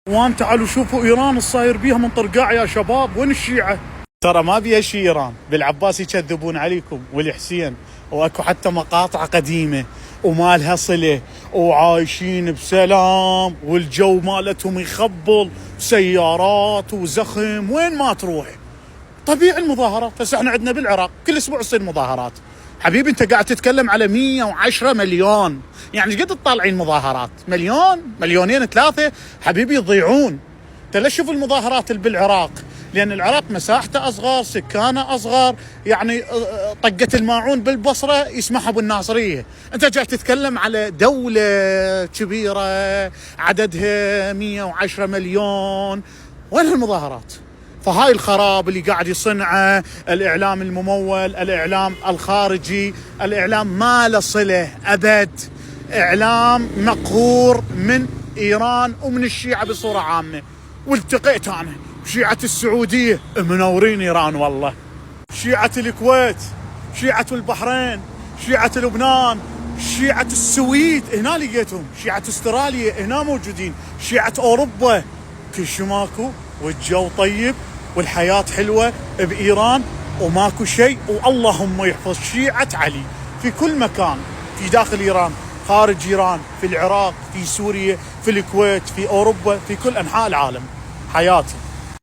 وان تعالوا شوفوا ايران الصاير بيها من طرقاع يا شباب. وين الشيعة؟ ترى ما بيها شي ايران، بالعباس يكذبون عليكم والحسين، واكو حتى مقاطع قديمة وما لها صلة وعايشين بسلام والجو مالتهم يخبل سيارات وزخم وين ما تروح. طبيعي المظاهرات. هسه احنا عندنا بالعراق كل اسبوع تصير مظاهرات. حبيبي انت قاعد تتكلم على 110 مليون، يعني قد تطالعين مظاهرات؟ مليون، مليونين، ثلاثة حبيبي يضيعون. انت ليش شوف المظاهرات اللي بالعراق؟ لان العراق مساحته اصغر، سكانه اصغر، يعني طقة الماعون بالبصرة يسمحها ابو الناصرية. انت جاي تتكلم على دولة كبيرة عددها 110 مليون، وين المظاهرات؟ فهاي الخراب اللي قاعد يصنعه الاعلام الممول، الاعلام الخارجي، الاعلام ما له صله ابد، اعلام مقهور من ايران ومن الشيعة بصورة عامة. والتقيت انا شيعة السعودية منورين ايران والله، شيعة الكويت، شيعة البحرين، شيعة لبنان، شيعة السويد هنا لقيتهم، شيعة استراليا هنا موجودين، شيعة اوروبا، كل شي ماكو، والجو طيب والحياة حلوة بإيران وماكو شيء. واللهم يحفظ شيعة علي في كل مكان، في داخل إيران، خارج إيران، في العراق، في سوريا، في الكويت، في أوروبا، في كل أنحاء العالم. حياتي.